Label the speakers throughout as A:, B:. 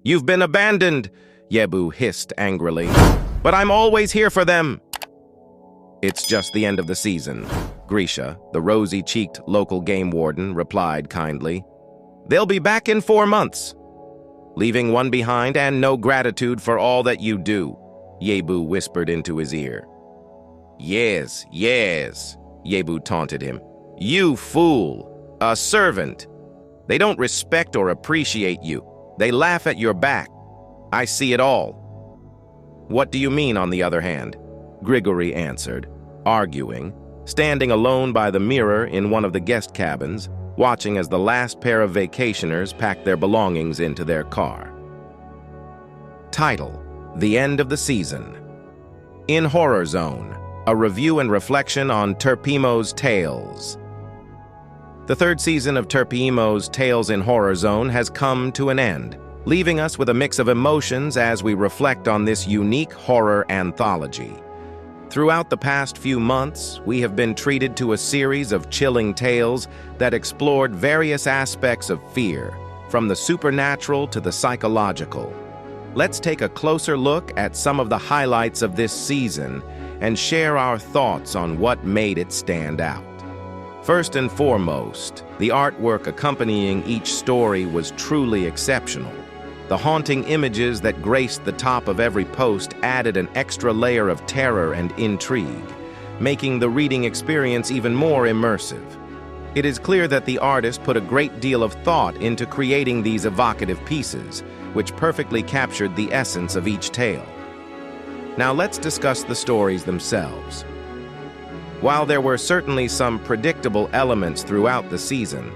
A: "You've been abandoned," Yebu hissed angrily. "But I'm always here for them." "It's just the end of the season," Grisha, the rosy-cheeked local game warden, replied kindly. "They'll be back in 4 months." "Leaving one behind and no gratitude for all that you do," Yebu whispered into his ear. Yes, Yebu taunted him. "You fool! A servant! They don't respect or appreciate you. They laugh at your back. I see it all." "What do you mean, on the other hand?" Grigory answered, arguing, standing alone by the mirror in one of the guest cabins, watching as the last pair of vacationers packed their belongings into their car. Title: The End of the Season. In Horror Zone, a review and reflection on Terpimo's Tales. The third season of Terpimo's Tales in Horror Zone has come to an end, leaving us with a mix of emotions as we reflect on this unique horror anthology. Throughout the past few months, we have been treated to a series of chilling tales that explored various aspects of fear, from the supernatural to the psychological. Let's take a closer look at some of the highlights of this season and share our thoughts on what made it stand out. First and foremost, the artwork accompanying each story was truly exceptional. The haunting images that graced the top of every post added an extra layer of terror and intrigue, making the reading experience even more immersive. It is clear that the artist put a great deal of thought into creating these evocative pieces, which perfectly captured the essence of each tale. Now let's discuss the stories themselves. While there were certainly some predictable elements throughout the season,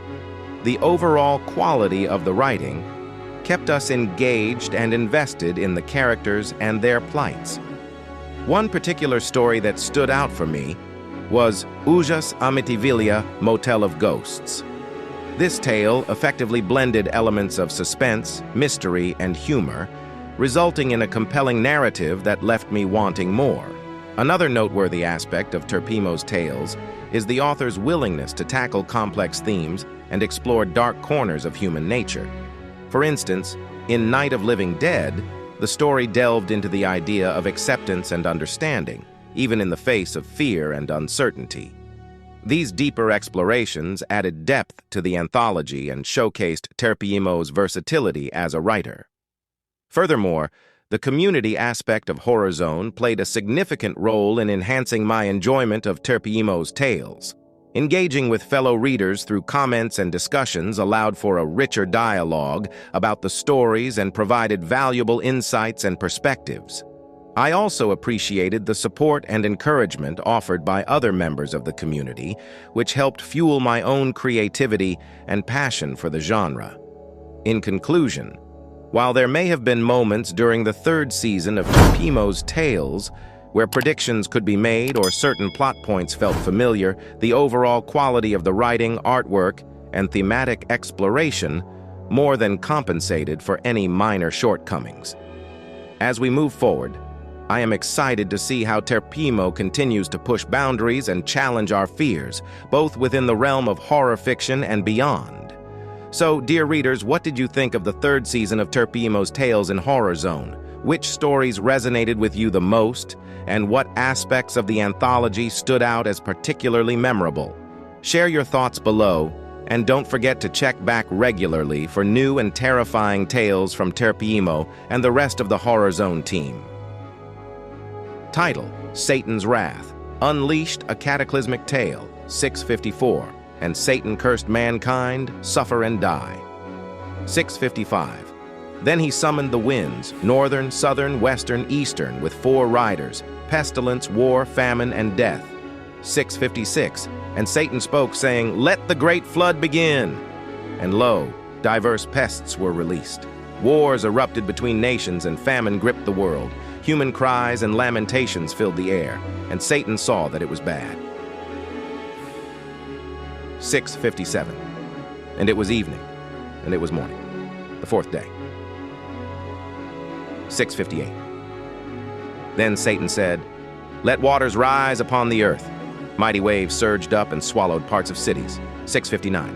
A: the overall quality of the writing kept us engaged and invested in the characters and their plights. One particular story that stood out for me was Ujjas Amityville Motel of Ghosts. This tale effectively blended elements of suspense, mystery, and humor, resulting in a compelling narrative that left me wanting more. Another noteworthy aspect of Terpimo's Tales is the author's willingness to tackle complex themes and explore dark corners of human nature. For instance, in Night of Living Dead, the story delved into the idea of acceptance and understanding, even in the face of fear and uncertainty. These deeper explorations added depth to the anthology and showcased Terpimo's versatility as a writer. Furthermore, the community aspect of Horror Zone played a significant role in enhancing my enjoyment of Terpimo's Tales. Engaging with fellow readers through comments and discussions allowed for a richer dialogue about the stories and provided valuable insights and perspectives. I also appreciated the support and encouragement offered by other members of the community, which helped fuel my own creativity and passion for the genre. In conclusion, while there may have been moments during the third season of Terpimo's Tales where predictions could be made or certain plot points felt familiar, the overall quality of the writing, artwork, and thematic exploration more than compensated for any minor shortcomings. As we move forward, I am excited to see how Terpimo continues to push boundaries and challenge our fears, both within the realm of horror fiction and beyond. So, dear readers, what did you think of the third season of Terpimo's Tales in Horror Zone? Which stories resonated with you the most, and what aspects of the anthology stood out as particularly memorable? Share your thoughts below, and don't forget to check back regularly for new and terrifying tales from Terpimo and the rest of the Horror Zone team. Title: Satan's Wrath. Unleashed a Cataclysmic Tale, 654, and Satan cursed mankind, suffer and die. 655. Then he summoned the winds, northern, southern, western, eastern, with 4 riders, pestilence, war, famine, and death. 656. And Satan spoke, saying, "Let the great flood begin." And lo, diverse pests were released. Wars erupted between nations and famine gripped the world. Human cries and lamentations filled the air, and Satan saw that it was bad. 657. And it was evening, and it was morning, the 4th day. 658. Then Satan said, "Let waters rise upon the earth." Mighty waves surged up and swallowed parts of cities. 659.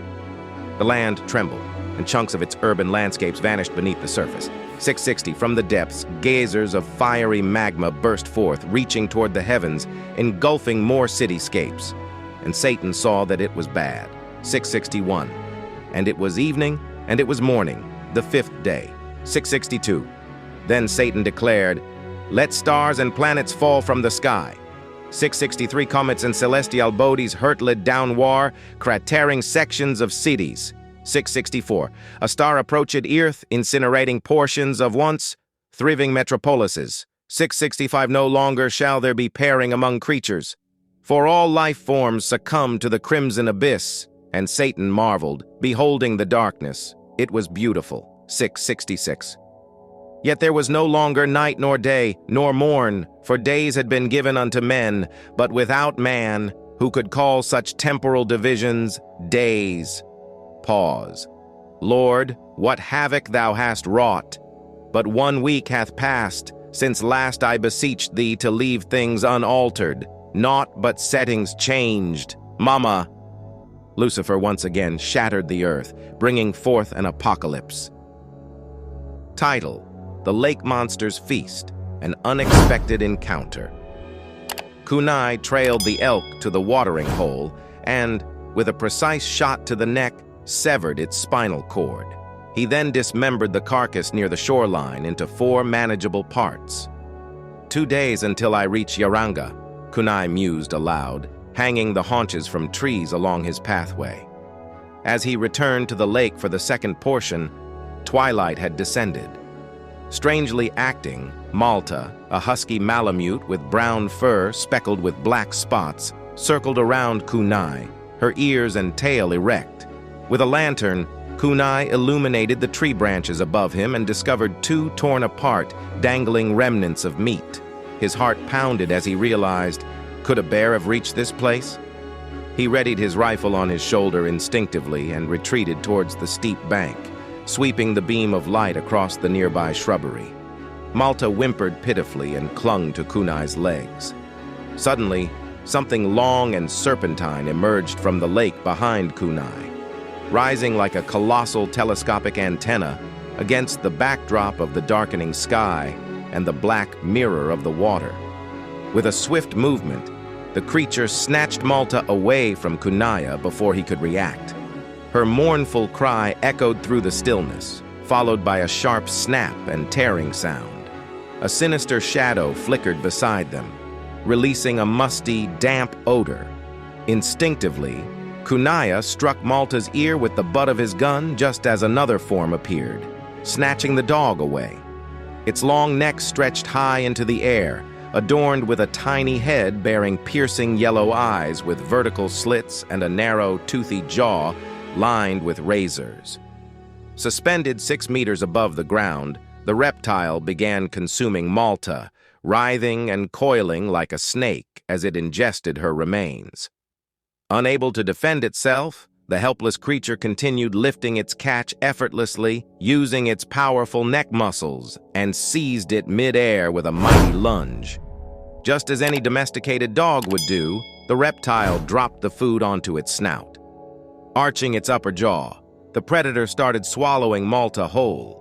A: The land trembled, and chunks of its urban landscapes vanished beneath the surface. 660, from the depths, geysers of fiery magma burst forth, reaching toward the heavens, engulfing more cityscapes. And Satan saw that it was bad. 661. And it was evening, and it was morning, the fifth day. 662. Then Satan declared, "Let stars and planets fall from the sky." 663, comets and celestial bodies hurtled downward, cratering sections of cities. 664, a star approached Earth, incinerating portions of once thriving metropolises. 665, no longer shall there be pairing among creatures, for all life forms succumb to the crimson abyss. And Satan marveled, beholding the darkness. It was beautiful. 666. Yet there was no longer night nor day, nor morn, for days had been given unto men, but without man, who could call such temporal divisions days. Pause. Lord, what havoc thou hast wrought! But 1 week hath passed, since last I beseeched thee to leave things unaltered, naught but settings changed. Mama! Lucifer once again shattered the earth, bringing forth an apocalypse. Title: The Lake Monster's Feast, an Unexpected Encounter. Kunai trailed the elk to the watering hole and, with a precise shot to the neck, severed its spinal cord. He then dismembered the carcass near the shoreline into 4 manageable parts. 2 days until I reach Yaranga, Kunai mused aloud, hanging the haunches from trees along his pathway. As he returned to the lake for the second portion, twilight had descended. Strangely acting, Malta, a husky Malamute with brown fur speckled with black spots, circled around Kunai, her ears and tail erect. With a lantern, Kunai illuminated the tree branches above him and discovered 2 torn apart, dangling remnants of meat. His heart pounded as he realized, could a bear have reached this place? He readied his rifle on his shoulder instinctively and retreated towards the steep bank, sweeping the beam of light across the nearby shrubbery. Malta whimpered pitifully and clung to Kunai's legs. Suddenly, something long and serpentine emerged from the lake behind Kunai, rising like a colossal telescopic antenna against the backdrop of the darkening sky and the black mirror of the water. With a swift movement, the creature snatched Malta away from Kunai before he could react. Her mournful cry echoed through the stillness, followed by a sharp snap and tearing sound. A sinister shadow flickered beside them, releasing a musty, damp odor. Instinctively, Kunai struck Malta's ear with the butt of his gun just as another form appeared, snatching the dog away. Its long neck stretched high into the air, adorned with a tiny head bearing piercing yellow eyes with vertical slits and a narrow, toothy jaw lined with razors. Suspended 6 meters above the ground, the reptile began consuming Malta, writhing and coiling like a snake as it ingested her remains. Unable to defend itself, the helpless creature continued lifting its catch effortlessly, using its powerful neck muscles, and seized it mid-air with a mighty lunge. Just as any domesticated dog would do, the reptile dropped the food onto its snout. Arching its upper jaw, the predator started swallowing Malta whole.